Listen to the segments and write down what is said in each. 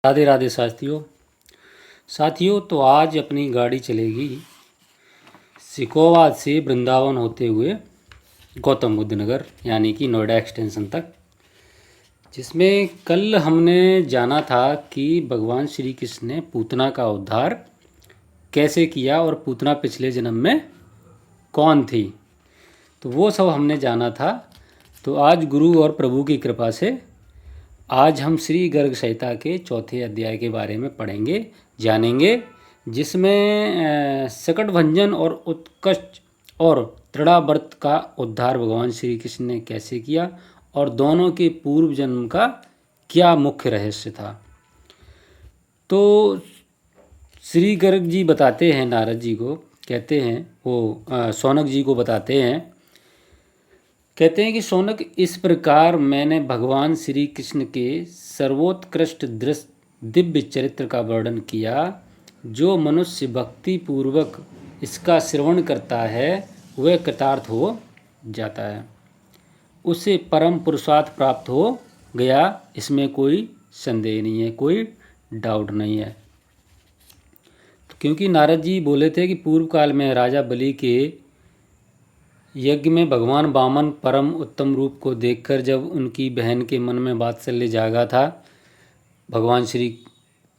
राधे राधे साथियों तो आज अपनी गाड़ी चलेगी सिकोवा से वृंदावन होते हुए गौतम बुद्ध नगर यानी कि नोएडा एक्सटेंशन तक, जिसमें कल हमने जाना था कि भगवान श्री कृष्ण ने पूतना का उद्धार कैसे किया और पूतना पिछले जन्म में कौन थी, तो वो सब हमने जाना था। तो आज गुरु और प्रभु की कृपा से आज हम श्री गर्ग संहिता के चौथे अध्याय के बारे में पढ़ेंगे, जानेंगे, जिसमें सकटभंजन और उत्कर्ष और तृणावर्त का उद्धार भगवान श्री कृष्ण ने कैसे किया और दोनों के पूर्व जन्म का क्या मुख्य रहस्य था। तो श्री गर्ग जी बताते हैं, नारद जी को कहते हैं, वो शौनक जी को बताते हैं, कहते हैं कि शौनक, इस प्रकार मैंने भगवान श्री कृष्ण के सर्वोत्कृष्ट दिव्य चरित्र का वर्णन किया। जो मनुष्य भक्ति पूर्वक इसका श्रवण करता है वह कृतार्थ हो जाता है, उसे परम पुरुषार्थ प्राप्त हो गया, इसमें कोई संदेह नहीं है, कोई डाउट नहीं है। तो क्योंकि नारद जी बोले थे कि पूर्व काल में राजा बलि के यज्ञ में भगवान वामन परम उत्तम रूप को देखकर जब उनकी बहन के मन में वात्सल्य जागा था भगवान श्री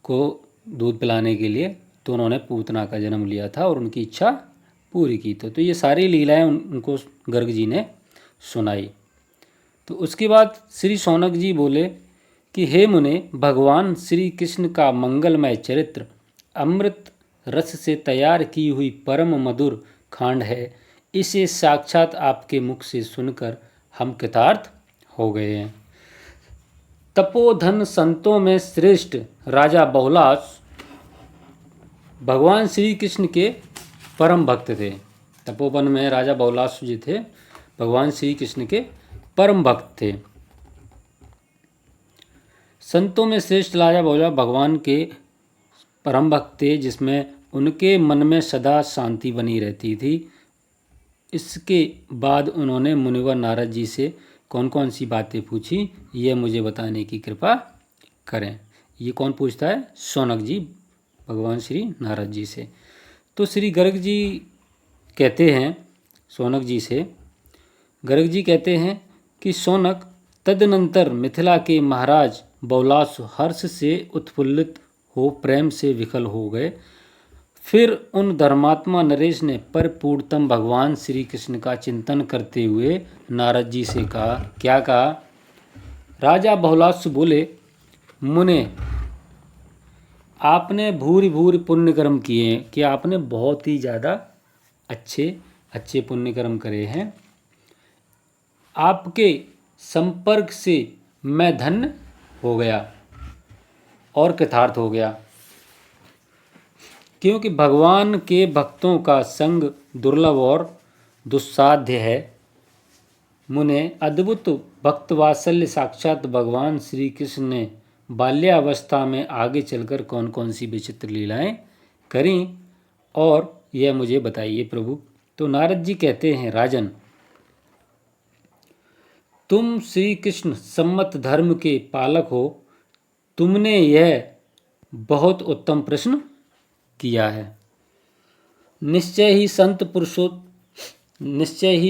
को दूध पिलाने के लिए, तो उन्होंने पूतना का जन्म लिया था और उनकी इच्छा पूरी की। तो ये सारी लीलाएं उनको गर्ग जी ने सुनाई। तो उसके बाद श्री शौनक जी बोले कि हे मुने, भगवान श्री कृष्ण का मंगलमय चरित्र अमृत रस से तैयार की हुई परम मधुर खांड है। इसे साक्षात आपके मुख से सुनकर हम कृतार्थ हो गए हैं। तपोधन संतों में श्रेष्ठ राजा बहुलास भगवान श्री कृष्ण के परम भक्त थे। तपोवन में राजा बहुलास जी थे, भगवान श्री कृष्ण के परम भक्त थे। संतों में श्रेष्ठ राजा बहुलास भगवान के परम भक्त थे, जिसमें उनके मन में सदा शांति बनी रहती थी। इसके बाद उन्होंने मुनिवर नारद जी से कौन कौन सी बातें पूछी, ये मुझे बताने की कृपा करें। ये कौन पूछता है? शौनक जी भगवान श्री नारद जी से। तो श्री गर्ग जी कहते हैं शौनक जी से, गर्ग जी कहते हैं कि शौनक, तदनंतर मिथिला के महाराज बहुलास हर्ष से उत्फुल्लित हो प्रेम से विकल हो गए। फिर उन धर्मात्मा नरेश ने परिपूर्णतम भगवान श्री कृष्ण का चिंतन करते हुए नारद जी से कहा, क्या कहा? राजा बहुलास बोले, मुने, आपने भूरि भूरि पुण्य कर्म किए हैं, कि आपने बहुत ही ज़्यादा अच्छे पुण्य कर्म करे हैं। आपके संपर्क से मैं धन्य हो गया और कृतार्थ हो गया, क्योंकि भगवान के भक्तों का संग दुर्लभ और दुस्साध्य है। मुने, अद्भुत भक्त वात्सल्य साक्षात भगवान श्री कृष्ण ने बाल्यावस्था में आगे चलकर कौन कौन सी विचित्र लीलाएं करी, और यह मुझे बताइए प्रभु। तो नारद जी कहते हैं, राजन, तुम श्री कृष्ण सम्मत धर्म के पालक हो, तुमने यह बहुत उत्तम प्रश्न किया है। निश्चय ही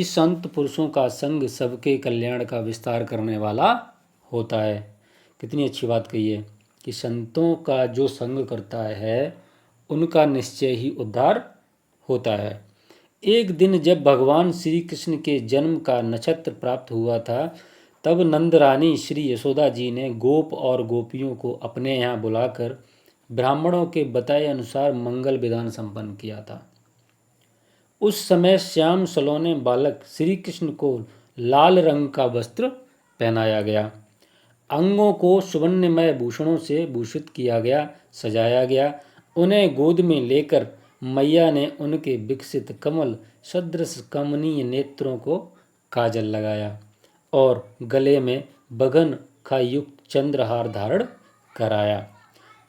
संत पुरुषों का संग सबके कल्याण का विस्तार करने वाला होता है। कितनी अच्छी बात कही है कि संतों का जो संग करता है उनका निश्चय ही उद्धार होता है। एक दिन जब भगवान श्री कृष्ण के जन्म का नक्षत्र प्राप्त हुआ था, तब नंदरानी श्री यशोदा जी ने गोप और गोपियों को अपने यहाँ बुलाकर ब्राह्मणों के बताए अनुसार मंगल विधान संपन्न किया था। उस समय श्याम सलोने बालक श्री कृष्ण को लाल रंग का वस्त्र पहनाया गया, अंगों को सुवर्णमय भूषणों से भूषित किया गया, सजाया गया। उन्हें गोद में लेकर मैया ने उनके विकसित कमल सदृश कमनीय नेत्रों को काजल लगाया और गले में बघन का युक्त चंद्रहार धारण कराया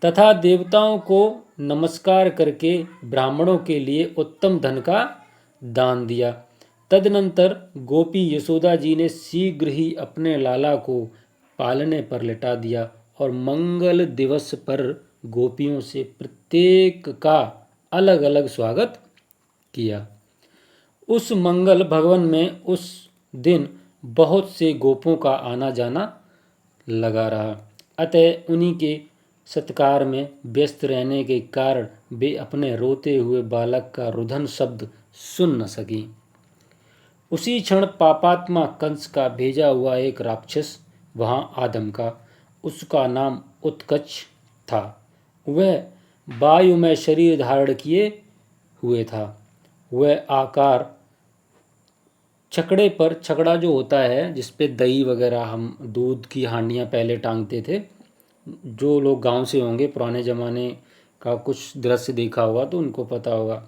तथा देवताओं को नमस्कार करके ब्राह्मणों के लिए उत्तम धन का दान दिया। तदनंतर गोपी यशोदा जी ने शीघ्र ही अपने लाला को पालने पर लिटा दिया और मंगल दिवस पर गोपियों से प्रत्येक का अलग अलग स्वागत किया। उस मंगल भवन में उस दिन बहुत से गोपों का आना जाना लगा रहा, अतः उन्हीं के सत्कार में व्यस्त रहने के कारण वे अपने रोते हुए बालक का रुदन शब्द सुन न सकी। उसी क्षण पापात्मा कंस का भेजा हुआ एक राक्षस वहां आदम का, उसका नाम उत्कच था। वह वायु में शरीर धारण किए हुए था। वह आकार छकड़े पर, छकड़ा जो होता है जिसपे दही वगैरह हम दूध की हांडियाँ पहले टांगते थे, जो लोग गांव से होंगे पुराने ज़माने का कुछ दृश्य देखा होगा तो उनको पता होगा।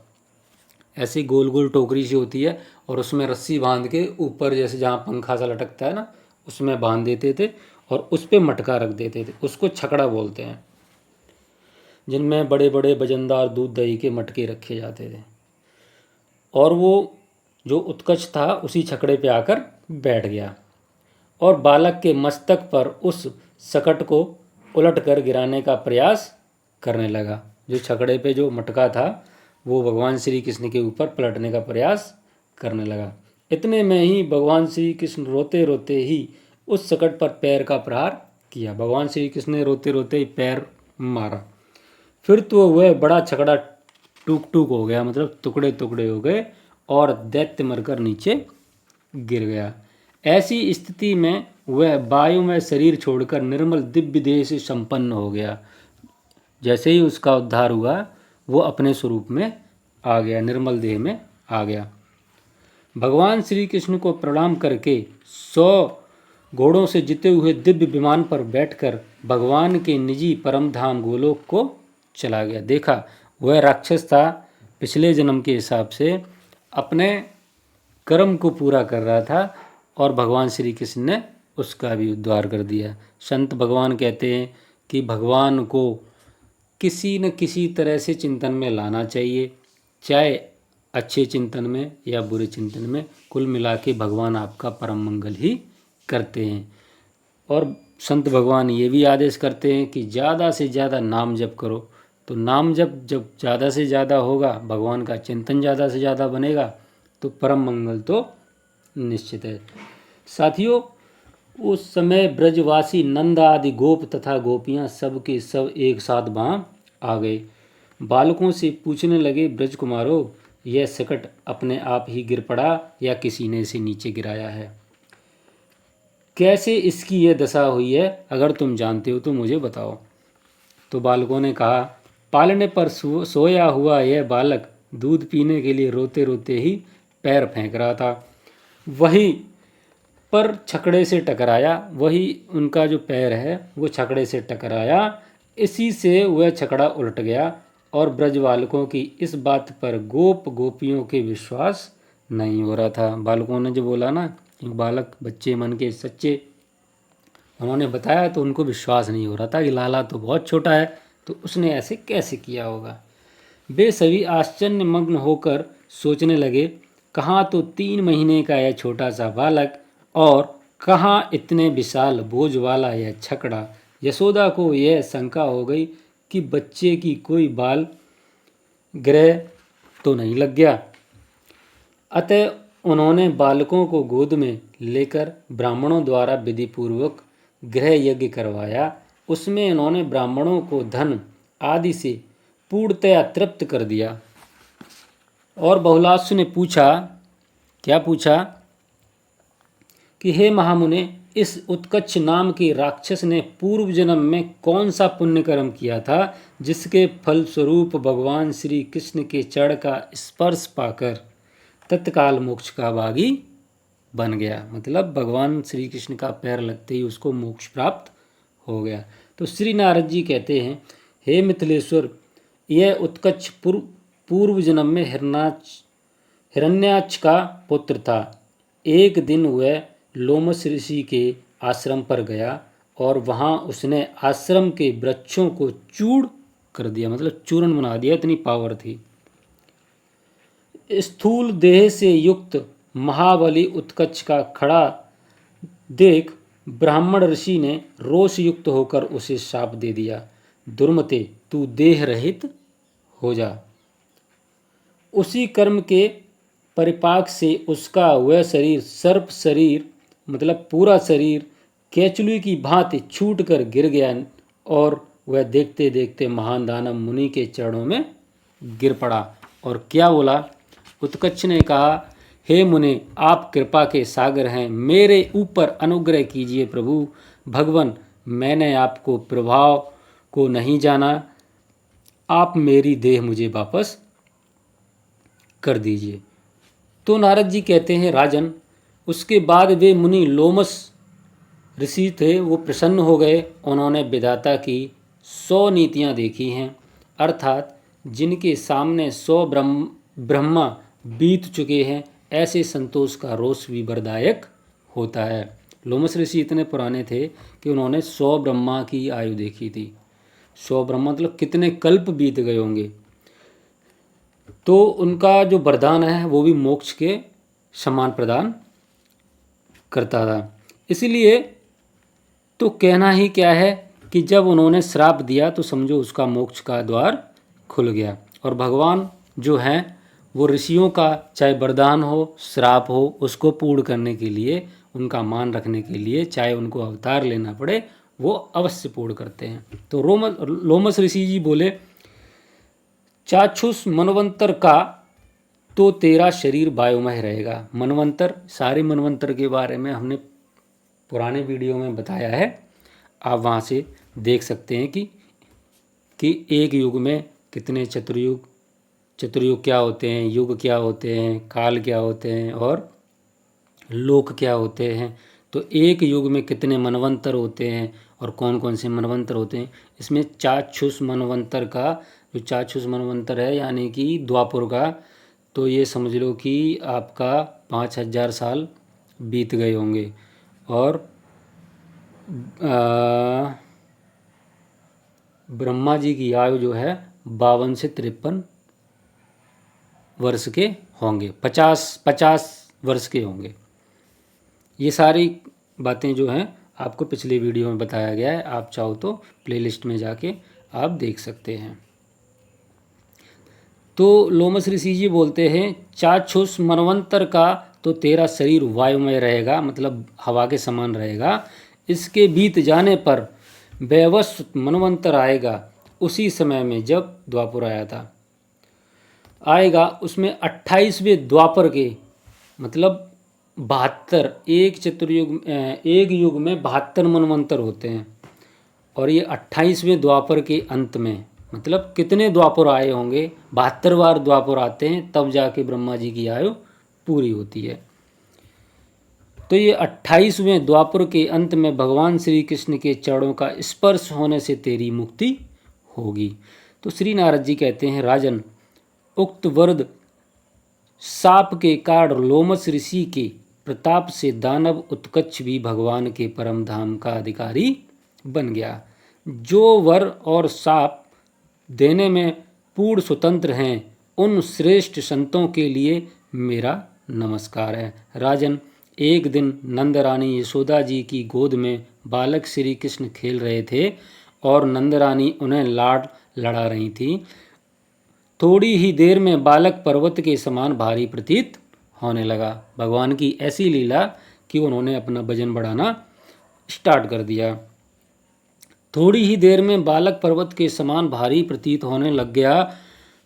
ऐसी गोल गोल टोकरी सी होती है और उसमें रस्सी बांध के ऊपर जैसे जहाँ पंखा सा लटकता है ना, उसमें बांध देते थे और उस पर मटका रख देते थे। उसको छकड़ा बोलते हैं, जिनमें बड़े बड़े वजनदार दूध दही के मटके रखे जाते थे। और वो जो उत्कच था उसी छकड़े पे आकर बैठ गया और बालक के मस्तक पर उस सकट को उलट कर गिराने का प्रयास करने लगा। जो छकड़े पे जो मटका था वो भगवान श्री कृष्ण के ऊपर पलटने का प्रयास करने लगा। इतने में ही भगवान श्री कृष्ण रोते रोते ही उस सकट पर पैर का प्रहार किया। भगवान श्री कृष्ण ने रोते रोते ही पैर मारा। फिर तो वह बड़ा छकड़ा टूक टूक हो गया, मतलब टुकड़े टुकड़े हो गए और दैत्य मरकर नीचे गिर गया। ऐसी स्थिति में वह वायु में शरीर छोड़कर निर्मल दिव्य देह से संपन्न हो गया। जैसे ही उसका उद्धार हुआ वो अपने स्वरूप में आ गया, निर्मल देह में आ गया। भगवान श्री कृष्ण को प्रणाम करके 100 घोड़ों से जिते हुए दिव्य विमान पर बैठकर भगवान के निजी परम धाम गोलोक को चला गया। देखा, वह राक्षस था, पिछले जन्म के हिसाब से अपने कर्म को पूरा कर रहा था और भगवान श्री कृष्ण ने उसका भी उद्धार कर दिया। संत भगवान कहते हैं कि भगवान को किसी न किसी तरह से चिंतन में लाना चाहिए, चाहे अच्छे चिंतन में या बुरे चिंतन में। कुल मिला के भगवान आपका परम मंगल ही करते हैं। और संत भगवान ये भी आदेश करते हैं कि ज़्यादा से ज़्यादा नाम जप करो। तो नाम जब ज़्यादा से ज़्यादा होगा, भगवान का चिंतन ज़्यादा से ज़्यादा बनेगा, तो परम मंगल तो निश्चित है। साथियों, उस समय ब्रजवासी नंद आदि गोप तथा गोपियाँ सब के सब एक साथ वहाँ आ गए। बालकों से पूछने लगे, ब्रज कुमारों, यह सकट अपने आप ही गिर पड़ा या किसी ने इसे नीचे गिराया है? कैसे इसकी यह दशा हुई है? अगर तुम जानते हो तो मुझे बताओ। तो बालकों ने कहा, पालने पर सोया हुआ यह बालक दूध पीने के लिए रोते रोते ही पैर फेंक रहा था। वही पर छकड़े से टकराया, वही उनका जो पैर है वो छकड़े से टकराया। इसी से वह छकड़ा उलट गया और ब्रज बालकों की इस बात पर गोप गोपियों के विश्वास नहीं हो रहा था। बालकों ने जो बोला ना, बालक बच्चे मन के सच्चे, उन्होंने बताया तो उनको विश्वास नहीं हो रहा था कि लाला तो बहुत छोटा है, तो उसने ऐसे कैसे किया होगा। वे सभी आश्चर्य मग्न होकर सोचने लगे, कहाँ तो 3 महीने का यह छोटा सा बालक और कहाँ इतने विशाल बोझ वाला यह छकड़ा। यशोदा को यह शंका हो गई कि बच्चे की कोई बाल ग्रह तो नहीं लग गया। अतः उन्होंने बालकों को गोद में लेकर ब्राह्मणों द्वारा विधिपूर्वक गृह यज्ञ करवाया। उसमें इन्होंने ब्राह्मणों को धन आदि से पूर्णतया तृप्त कर दिया। और बहुलास्व ने पूछा, क्या पूछा कि हे महामुने, इस उत्कच नाम के राक्षस ने पूर्व जन्म में कौन सा पुण्य कर्म किया था जिसके फलस्वरूप भगवान श्री कृष्ण के चरण का स्पर्श पाकर तत्काल मोक्ष का भागी बन गया। मतलब भगवान श्री कृष्ण का पैर लगते ही उसको मोक्ष प्राप्त हो गया। तो श्री नारद जी कहते हैं, हे मिथिलेश्वर, यह उत्कच पूर्व जन्म में हिरण्याक्ष का पुत्र था। एक दिन वह लोमस ऋषि के आश्रम पर गया और वहाँ उसने आश्रम के वृक्षों को चूर्ण कर दिया, मतलब चूर्ण बना दिया, इतनी पावर थी। स्थूल देह से युक्त महाबली उत्कच का खड़ा देख ब्राह्मण ऋषि ने रोष युक्त होकर उसे शाप दे दिया, दुर्मते तू देह रहित हो जा। उसी कर्म के परिपाक से उसका वह शरीर सर्प शरीर मतलब पूरा शरीर केचुली की भांति छूट कर गिर गया और वह देखते देखते महान दानव मुनि के चरणों में गिर पड़ा और क्या बोला। उत्कच ने कहा, हे मुने, आप कृपा के सागर हैं, मेरे ऊपर अनुग्रह कीजिए प्रभु। भगवान, मैंने आपको प्रभाव को नहीं जाना, आप मेरी देह मुझे वापस कर दीजिए। तो नारद जी कहते हैं, राजन, उसके बाद वे मुनि लोमस ऋषि थे, वो प्रसन्न हो गए। उन्होंने विधाता की 100 नीतियाँ देखी हैं, अर्थात जिनके सामने 100 ब्रह्मा बीत चुके हैं, ऐसे संतोष का रोष भी वरदायक होता है। लोमस ऋषि इतने पुराने थे कि उन्होंने 100 ब्रह्मा की आयु देखी थी। 100 ब्रह्मा मतलब कितने कल्प बीत गए होंगे। तो उनका जो वरदान है वो भी मोक्ष के समान प्रदान करता था। इसलिए तो कहना ही क्या है कि जब उन्होंने श्राप दिया तो समझो उसका मोक्ष का द्वार खुल गया। और भगवान जो हैं वो ऋषियों का चाहे वरदान हो श्राप हो उसको पूर्ण करने के लिए, उनका मान रखने के लिए, चाहे उनको अवतार लेना पड़े, वो अवश्य पूर्ण करते हैं। तो लोमस ऋषि जी बोले, चाक्षुष मनवंतर का तो तेरा शरीर वायुमय रहेगा। मनवंतर, सारे मनवंतर के बारे में हमने पुराने वीडियो में बताया है, आप वहाँ से देख सकते हैं कि एक युग में कितने चतुर्युग क्या होते हैं, युग क्या होते हैं, काल क्या होते हैं और लोक क्या होते हैं। तो एक युग में कितने मनवंतर होते हैं और कौन कौन से मनवंतर होते हैं। इसमें चाक्षुष मनवंतर का जो चाक्षुष मनवंतर है यानी कि द्वापुर का, तो ये समझ लो कि आपका 5000 साल बीत गए होंगे। और ब्रह्मा जी की आयु जो है 52 से 53 वर्ष के होंगे, 50 वर्ष के होंगे। ये सारी बातें जो हैं आपको पिछले वीडियो में बताया गया है, आप चाहो तो प्लेलिस्ट में जाके आप देख सकते हैं। तो लोमस ऋषि जी बोलते हैं, चाक्षुष मनवंतर का तो तेरा शरीर वायुमय रहेगा, मतलब हवा के समान रहेगा। इसके बीत जाने पर वैवस्वत मनवंतर आएगा। उसी समय में जब द्वापर आया था आएगा, उसमें 28वें द्वापर के मतलब 72, एक युग में 72 मनवंतर होते हैं। और ये 28वें द्वापर के अंत में मतलब कितने द्वापर आए होंगे, 72 बार द्वापर आते हैं, तब जाके ब्रह्मा जी की आयु पूरी होती है। तो ये 28वें द्वापर के अंत में भगवान श्री कृष्ण के चरणों का स्पर्श होने से तेरी मुक्ति होगी। तो श्री नारद जी कहते हैं, राजन, उक्त वरद साप के कारण लोमस ऋषि के प्रताप से दानव उत्कच भी भगवान के परम धाम का अधिकारी बन गया। जो वर और साप देने में पूर्ण स्वतंत्र हैं, उन श्रेष्ठ संतों के लिए मेरा नमस्कार है। राजन, एक दिन नंद रानी यशोदा जी की गोद में बालक श्री कृष्ण खेल रहे थे और नंद रानी उन्हें लाड लड़ा रही थी। थोड़ी ही देर में बालक पर्वत के समान भारी प्रतीत होने लगा। भगवान की ऐसी लीला कि उन्होंने अपना वजन बढ़ाना स्टार्ट कर दिया। थोड़ी ही देर में बालक पर्वत के समान भारी प्रतीत होने लग गया।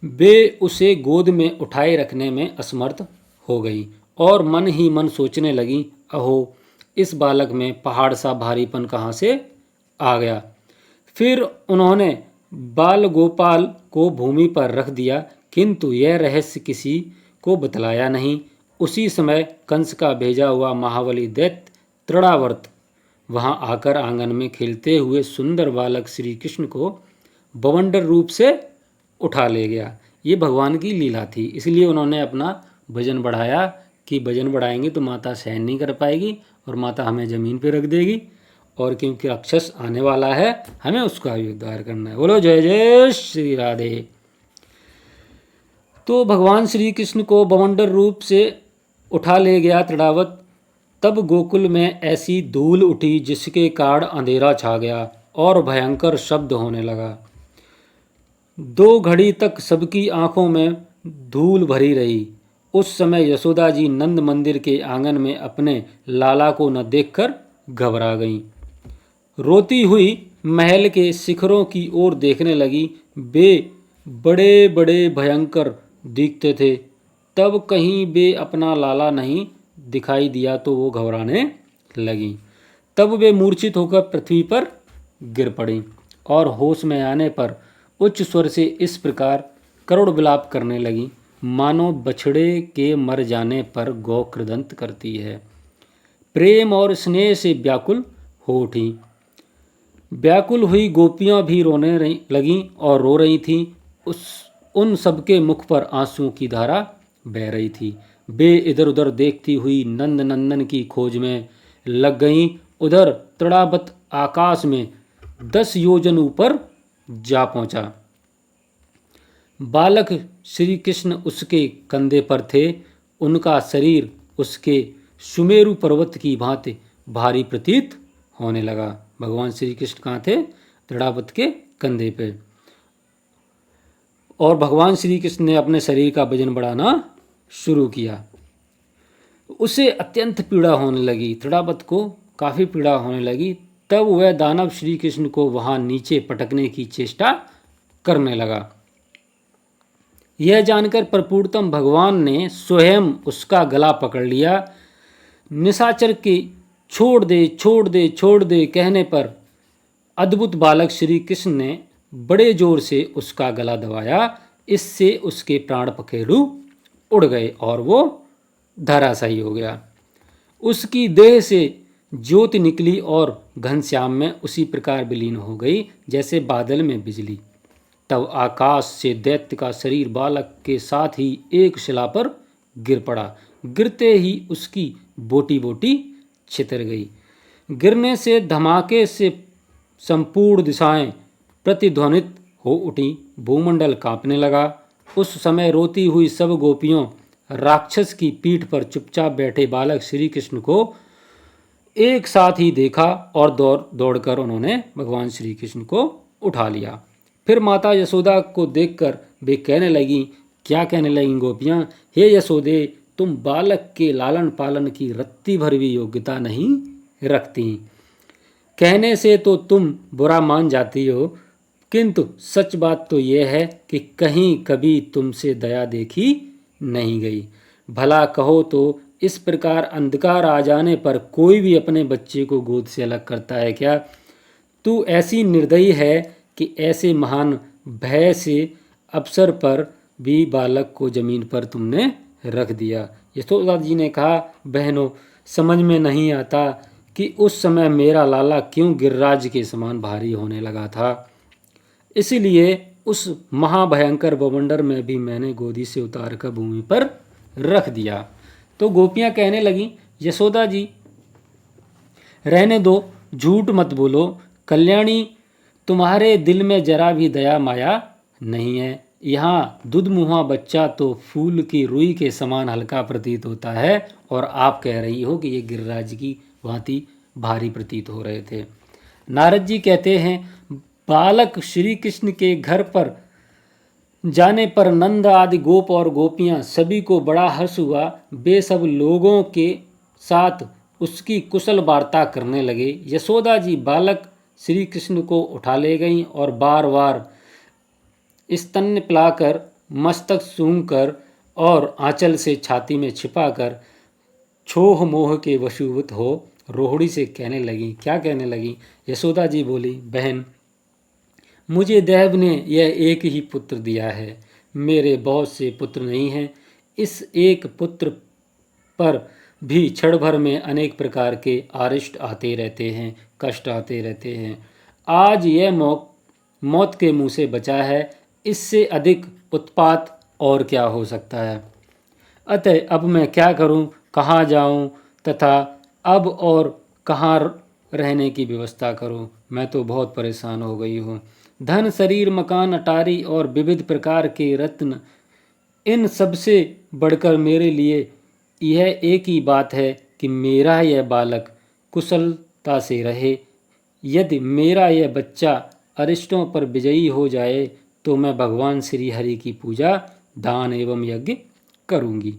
वे उसे गोद में उठाए रखने में असमर्थ हो गई और मन ही मन सोचने लगी, अहो, इस बालक में पहाड़ सा भारीपन कहाँ से आ गया। फिर उन्होंने बाल गोपाल को भूमि पर रख दिया, किंतु यह रहस्य किसी को बतलाया नहीं। उसी समय कंस का भेजा हुआ महाबली दैत्य तृणावर्त वहां आकर आंगन में खेलते हुए सुंदर बालक श्री कृष्ण को बवंडर रूप से उठा ले गया। ये भगवान की लीला थी, इसलिए उन्होंने अपना वजन बढ़ाया कि वजन बढ़ाएंगे तो माता सहन नहीं कर पाएगी और माता हमें ज़मीन पे रख देगी। और क्योंकि राक्षस आने वाला है, हमें उसका भी उद्धार करना है। बोलो जय जय श्री राधे। तो भगवान श्री कृष्ण को बवंडर रूप से उठा ले गया तृणावर्त तब गोकुल में ऐसी धूल उठी जिसके कारण अंधेरा छा गया और भयंकर शब्द होने लगा। 2 घड़ी तक सबकी आंखों में धूल भरी रही। उस समय यशोदा जी नंद मंदिर के आंगन में अपने लाला को न देखकर घबरा गईं। रोती हुई महल के शिखरों की ओर देखने लगी। वे बड़े बड़े भयंकर दिखते थे। तब कहीं वे अपना लाला नहीं दिखाई दिया तो वो घबराने लगी। तब वे मूर्छित होकर पृथ्वी पर गिर पड़ी और होश में आने पर उच्च स्वर से इस प्रकार करुण विलाप करने लगी, मानो बछड़े के मर जाने पर गौ कृदंत करती है। प्रेम और स्नेह से व्याकुल हो उठी। व्याकुल हुई गोपियां भी रोने लगीं और रो रही थीं। उन सबके मुख पर आंसुओं की धारा बह रही थी। वे इधर उधर देखती हुई नंद नंदन की खोज में लग गईं। उधर तड़ाबत आकाश में 10 योजन ऊपर जा पहुंचा। बालक श्री कृष्ण उसके कंधे पर थे। उनका शरीर उसके सुमेरु पर्वत की भांति भारी प्रतीत होने लगा। भगवान श्री कृष्ण कहाँ थे? तड़ाबत के कंधे पे। और भगवान श्री कृष्ण ने अपने शरीर का वजन बढ़ाना शुरू किया। उसे अत्यंत पीड़ा होने लगी। तड़ाबत को काफ़ी पीड़ा होने लगी। तब वह दानव श्री कृष्ण को वहाँ नीचे पटकने की चेष्टा करने लगा। यह जानकर प्रपूर्तम भगवान ने स्वयं उसका गला पकड़ लिया। निशाचर के छोड़ दे छोड़ दे छोड़ दे कहने पर अद्भुत बालक श्री कृष्ण ने बड़े जोर से उसका गला दबाया। इससे उसके प्राण पखेरु उड़ गए और वो धराशायी हो गया। उसकी देह से ज्योति निकली और घनश्याम में उसी प्रकार विलीन हो गई जैसे बादल में बिजली। तब आकाश से दैत्य का शरीर बालक के साथ ही एक शिला पर गिर पड़ा। गिरते ही उसकी बोटी बोटी छितर गई। गिरने से धमाके से संपूर्ण दिशाएं प्रतिध्वनित हो उठी। भूमंडल कांपने लगा। उस समय रोती हुई सब गोपियों राक्षस की पीठ पर चुपचाप बैठे बालक श्री कृष्ण को एक साथ ही देखा और दौड़कर उन्होंने भगवान श्री कृष्ण को उठा लिया। फिर माता यशोदा को देखकर वे कहने लगी, क्या कहने लगी गोपियाँ? हे यशोदे, तुम बालक के लालन पालन की रत्ती भर भी योग्यता नहीं रखती। कहने से तो तुम बुरा मान जाती हो, किंतु सच बात तो यह है कि कहीं कभी तुमसे दया देखी नहीं गई। भला कहो तो इस प्रकार अंधकार आ जाने पर कोई भी अपने बच्चे को गोद से अलग करता है क्या? तू ऐसी निर्दयी है कि ऐसे महान भय से अवसर पर भी बालक को जमीन पर तुमने रख दिया। यशोदा जी ने कहा, बहनों, समझ में नहीं आता कि उस समय मेरा लाला क्यों गिरिराज के समान भारी होने लगा था। इसलिए उस महाभयंकर बवंडर में भी मैंने गोदी से उतार कर भूमि पर रख दिया। तो गोपियाँ कहने लगीं, यशोदा जी रहने दो, झूठ मत बोलो। कल्याणी, तुम्हारे दिल में जरा भी दया माया नहीं है। यहाँ दुधमुहा बच्चा तो फूल की रुई के समान हल्का प्रतीत होता है और आप कह रही हो कि ये गिरिराज की भांति भारी प्रतीत हो रहे थे। नारद जी कहते हैं, बालक श्री कृष्ण के घर पर जाने पर नंद आदि गोप और गोपियां सभी को बड़ा हर्ष हुआ। वे सब लोगों के साथ उसकी कुशल वार्ता करने लगे। यशोदा जी बालक श्री कृष्ण को उठा ले गईं और बार बार स्तन पिलाकर, मस्तक सूंघकर और आंचल से छाती में छिपाकर छोह मोह के वशीभूत हो रोहिणी से कहने लगी। क्या कहने लगी? यशोदा जी बोली, बहन, मुझे देव ने यह एक ही पुत्र दिया है। मेरे बहुत से पुत्र नहीं हैं। इस एक पुत्र पर भी क्षण भर में अनेक प्रकार के अरिष्ट आते रहते हैं, कष्ट आते रहते हैं। आज यह मौत के मुंह से बचा है। इससे अधिक उत्पात और क्या हो सकता है? अतः अब मैं क्या करूं, कहाँ जाऊं तथा अब और कहाँ रहने की व्यवस्था करूं? मैं तो बहुत परेशान हो गई हूँ। धन, शरीर, मकान, अटारी और विविध प्रकार के रत्न, इन सबसे बढ़कर मेरे लिए यह एक ही बात है कि मेरा यह बालक कुशलता से रहे। यदि मेरा यह बच्चा अरिष्टों पर विजयी हो जाए तो मैं भगवान श्री हरि की पूजा, दान एवं यज्ञ करूंगी,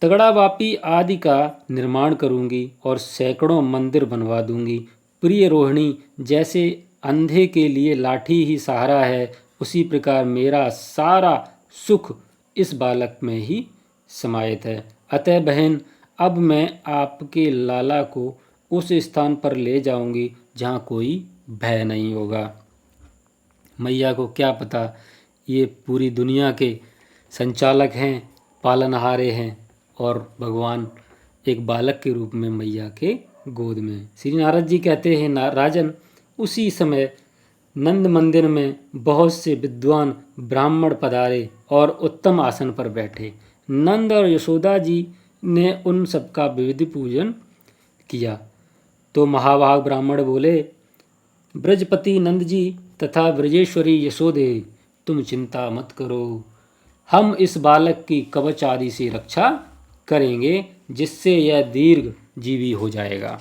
तगड़ा वापी आदि का निर्माण करूंगी और सैकड़ों मंदिर बनवा दूंगी। प्रिय रोहिणी, जैसे अंधे के लिए लाठी ही सहारा है, उसी प्रकार मेरा सारा सुख इस बालक में ही समाहित है। अतः बहन, अब मैं आपके लाला को उस स्थान पर ले जाऊंगी जहाँ कोई भय नहीं होगा। मैया को क्या पता ये पूरी दुनिया के संचालक हैं, पालनहारे हैं, और भगवान एक बालक के रूप में मैया के गोद में। श्री नारद जी कहते हैं, राजन, उसी समय नंद मंदिर में बहुत से विद्वान ब्राह्मण पधारे और उत्तम आसन पर बैठे। नंद और यशोदा जी ने उन सबका विधि पूजन किया तो महाभाग ब्राह्मण बोले, ब्रजपति नंद जी तथा ब्रजेश्वरी यशोदे, तुम चिंता मत करो, हम इस बालक की कवच आदि से रक्षा करेंगे, जिससे यह दीर्घ जीवी हो जाएगा।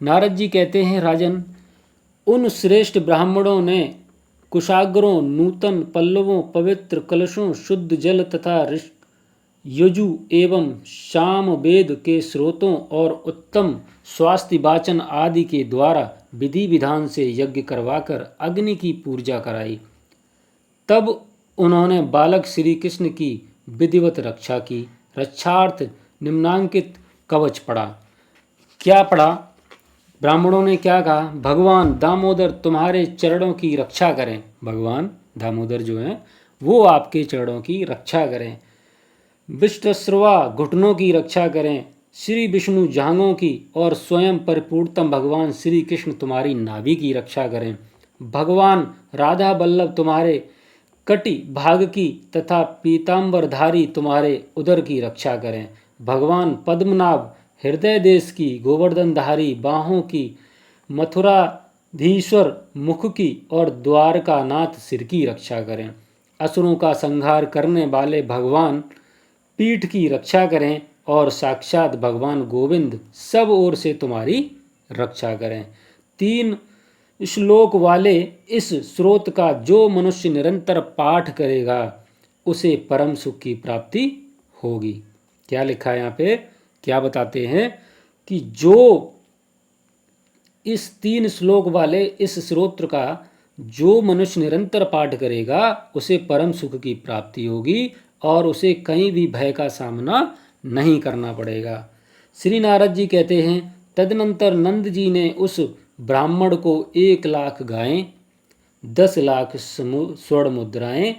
नारद जी कहते हैं, राजन, उन श्रेष्ठ ब्राह्मणों ने कुशाग्रों, नूतन पल्लवों, पवित्र कलशों, शुद्ध जल तथा यजु एवं शाम वेद के स्रोतों और उत्तम स्वास्थ्य वाचन आदि के द्वारा विधि विधान से यज्ञ करवाकर अग्नि की पूजा कराई। तब उन्होंने बालक श्री कृष्ण की विधिवत रक्षा की। रक्षार्थ निम्नांकित कवच पढ़ा। क्या पढ़ा? ब्राह्मणों ने क्या कहा? भगवान दामोदर तुम्हारे चरणों की रक्षा करें। भगवान दामोदर जो हैं वो आपके चरणों की रक्षा करें। विष्टश्रवा घुटनों की रक्षा करें। श्री विष्णु जांघों की और स्वयं परिपूर्णतम भगवान श्री कृष्ण तुम्हारी नाभि की रक्षा करें। भगवान राधा वल्लभ तुम्हारे कटी भाग की तथा पीतांबरधारी तुम्हारे उदर की रक्षा करें। भगवान पद्मनाभ हृदय देश की, गोवर्धनधारी बाहों की, मथुराधीश्वर मुख की और द्वारकानाथ सिर की रक्षा करें। असुरों का संहार करने वाले भगवान पीठ की रक्षा करें और साक्षात भगवान गोविंद सब ओर से तुम्हारी रक्षा करें। 3 श्लोक वाले इस स्रोत का जो मनुष्य निरंतर पाठ करेगा उसे परम सुख की प्राप्ति होगी। क्या लिखा है यहाँ पे? क्या बताते हैं कि जो इस 3 श्लोक वाले इस स्रोत्र का जो मनुष्य निरंतर पाठ करेगा उसे परम सुख की प्राप्ति होगी और उसे कहीं भी भय का सामना नहीं करना पड़ेगा। श्री नारद जी कहते हैं, तदनंतर नंद जी ने उस ब्राह्मण को 1 लाख गायें, 10 लाख स्वर्ण मुद्राएं,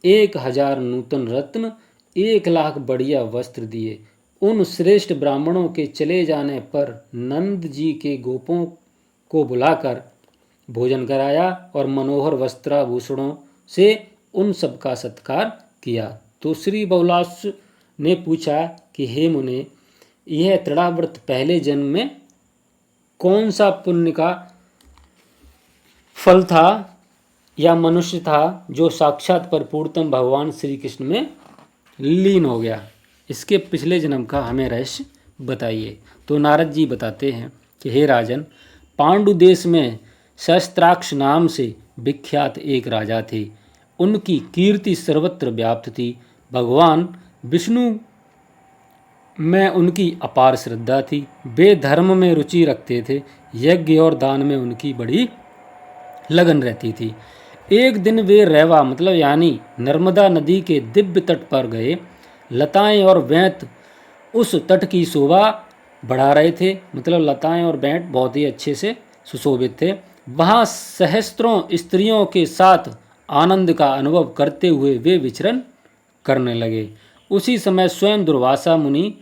1000 नूतन रत्न, 1 लाख बढ़िया वस्त्र दिए। उन श्रेष्ठ ब्राह्मणों के चले जाने पर नंद जी के गोपों को बुलाकर भोजन कराया और मनोहर वस्त्राभूषणों से उन सबका सत्कार किया। तो श्री बहुलाश ने पूछा कि हे मुने, यह तृणाव्रत पहले जन्म में कौन सा पुण्य का फल था या मनुष्य था जो साक्षात परिपूर्णतम भगवान श्री कृष्ण में लीन हो गया? इसके पिछले जन्म का हमें रहस्य बताइए। तो नारद जी बताते हैं कि हे राजन, पांडु देश में सहस्त्राक्ष नाम से विख्यात एक राजा थे। उनकी कीर्ति सर्वत्र व्याप्त थी। भगवान विष्णु में उनकी अपार श्रद्धा थी। वे धर्म में रुचि रखते थे। यज्ञ और दान में उनकी बड़ी लगन रहती थी। एक दिन वे रेवा मतलब यानी नर्मदा नदी के दिव्य तट पर गए। लताएं और बैंत उस तट की शोभा बढ़ा रहे थे। मतलब लताएं और बैंत बहुत ही अच्छे से सुशोभित थे। वहाँ सहस्त्रों स्त्रियों के साथ आनंद का अनुभव करते हुए वे विचरण करने लगे। उसी समय स्वयं दुर्वासा मुनि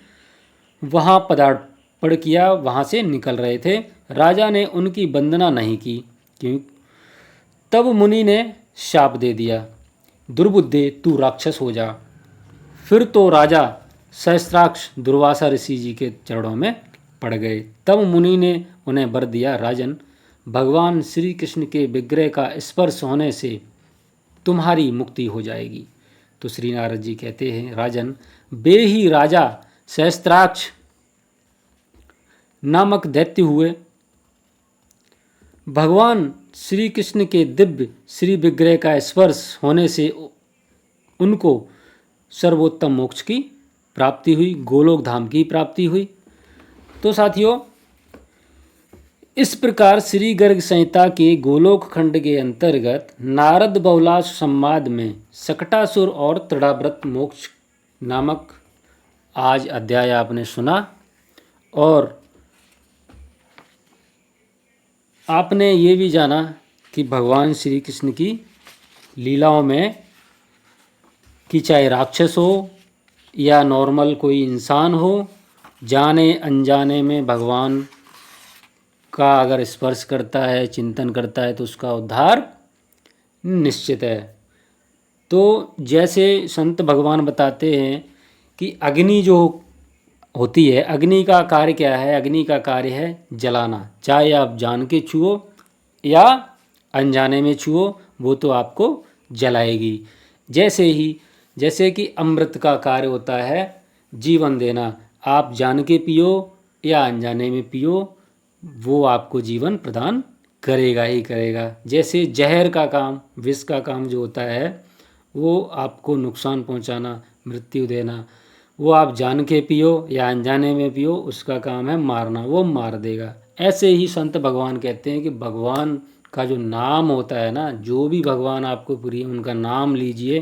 वहाँ पदार्पण किया, वहाँ से निकल रहे थे। राजा ने उनकी वंदना नहीं की। क्यों? तब मुनि ने शाप दे दिया, दुर्बुद्धे, तू राक्षस हो जा। फिर तो राजा सहस्त्राक्ष दुर्वासा ऋषि जी के चरणों में पड़ गए। तब मुनि ने उन्हें वर दिया, राजन, भगवान श्री कृष्ण के विग्रह का स्पर्श होने से तुम्हारी मुक्ति हो जाएगी। तो श्री नारद जी कहते हैं, राजन, वे ही राजा सहस्त्राक्ष नामक दैत्य हुए। भगवान श्री कृष्ण के दिव्य श्री विग्रह का स्पर्श होने से उनको सर्वोत्तम मोक्ष की प्राप्ति हुई, गोलोक धाम की प्राप्ति हुई। तो साथियों, इस प्रकार श्री गर्ग संहिता के गोलोक खंड के अंतर्गत नारद बहुलाश संवाद में शकटासुर और तृणाव्रत मोक्ष नामक आज अध्याय आपने सुना, और आपने ये भी जाना कि भगवान श्री कृष्ण की लीलाओं में कि चाहे राक्षस हो या नॉर्मल कोई इंसान हो, जाने अनजाने में भगवान का अगर स्पर्श करता है, चिंतन करता है, तो उसका उद्धार निश्चित है। तो जैसे संत भगवान बताते हैं कि अग्नि जो होती है, अग्नि का कार्य क्या है? अग्नि का कार्य है जलाना। चाहे आप जान के छुओ या अनजाने में छुओ, वो तो आपको जलाएगी। जैसे कि अमृत का कार्य होता है जीवन देना। आप जान के पियो या अनजाने में पियो, वो आपको जीवन प्रदान करेगा ही करेगा। जैसे जहर का काम, विष का काम जो होता है, वो आपको नुकसान पहुंचाना, मृत्यु देना। वो आप जान के पियो या अनजाने में पियो, उसका काम है मारना, वो मार देगा। ऐसे ही संत भगवान कहते हैं कि भगवान का जो नाम होता है ना, जो भी भगवान आपको प्रिय उनका नाम लीजिए।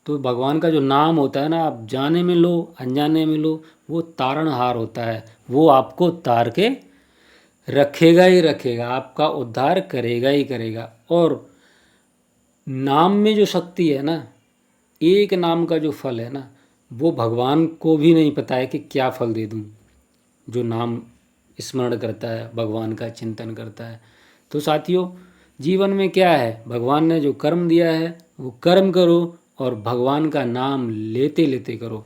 तो भगवान का जो नाम होता है ना, आप जाने में लो अनजाने में लो, वो तारणहार होता है। वो आपको तार के रखेगा ही रखेगा, आपका उद्धार करेगा ही करेगा। और नाम में जो शक्ति है ना, एक नाम का जो फल है ना, वो भगवान को भी नहीं पता है कि क्या फल दे दूं। जो नाम स्मरण करता है, भगवान का चिंतन करता है। तो साथियों, जीवन में क्या है, भगवान ने जो कर्म दिया है वो कर्म करो, और भगवान का नाम लेते लेते करो।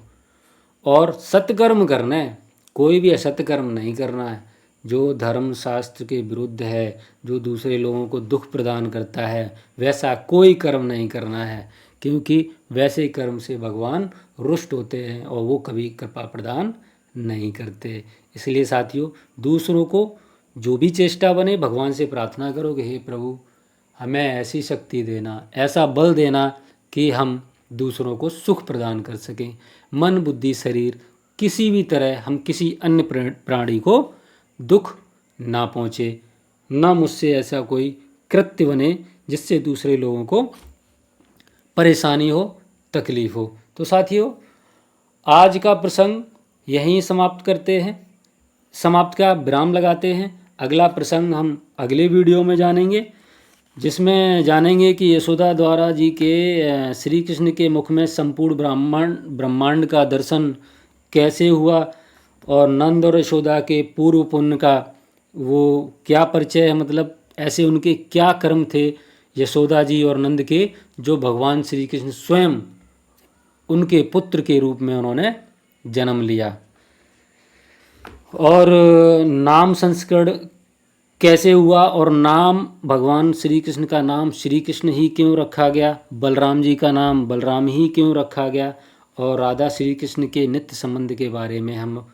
और सत्कर्म करना है, कोई भी असत कर्म नहीं करना है। जो धर्म शास्त्र के विरुद्ध है, जो दूसरे लोगों को दुख प्रदान करता है, वैसा कोई कर्म नहीं करना है, क्योंकि वैसे कर्म से भगवान रुष्ट होते हैं और वो कभी कृपा प्रदान नहीं करते। इसलिए साथियों, दूसरों को जो भी चेष्टा बने, भगवान से प्रार्थना करो कि हे प्रभु, हमें ऐसी शक्ति देना, ऐसा बल देना कि हम दूसरों को सुख प्रदान कर सकें। मन बुद्धि शरीर किसी भी तरह हम किसी अन्य प्राणी को दुख ना पहुँचे, ना मुझसे ऐसा कोई कृत्य बने जिससे दूसरे लोगों को परेशानी हो, तकलीफ हो। तो साथियों, आज का प्रसंग यहीं समाप्त करते हैं, समाप्त का विराम लगाते हैं। अगला प्रसंग हम अगले वीडियो में जानेंगे, जिसमें जानेंगे कि यशोदा द्वारा जी के श्री कृष्ण के मुख में संपूर्ण ब्रह्मांड का दर्शन कैसे हुआ, और नंद और यशोदा के पूर्व पुण्य का वो क्या परिचय है, मतलब ऐसे उनके क्या कर्म थे यशोदा जी और नंद के, जो भगवान श्री कृष्ण स्वयं उनके पुत्र के रूप में उन्होंने जन्म लिया। और नाम संस्करण कैसे हुआ, और नाम भगवान श्री कृष्ण का नाम श्री कृष्ण ही क्यों रखा गया, बलराम जी का नाम बलराम ही क्यों रखा गया, और राधा श्री कृष्ण के नित्य संबंध के बारे में हम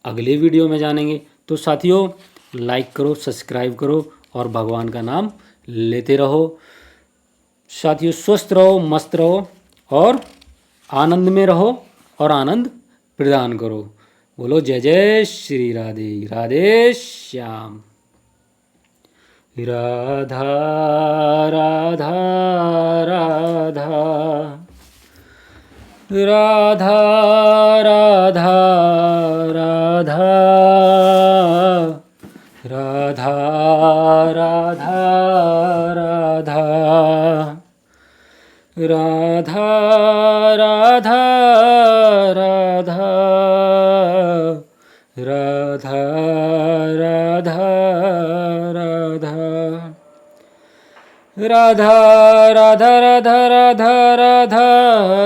अगले वीडियो में जानेंगे। तो साथियों, लाइक करो, सब्सक्राइब करो और भगवान का नाम लेते रहो। साथियों, स्वस्थ रहो, मस्त रहो और आनंद में रहो और आनंद प्रदान करो। बोलो जय जय श्री राधे राधे श्याम। राधा राधा राधा राधा राधा राधा राधा राधा राधा राधा राधा राधा राधा राधा राधा राधा राधा राधा राधा।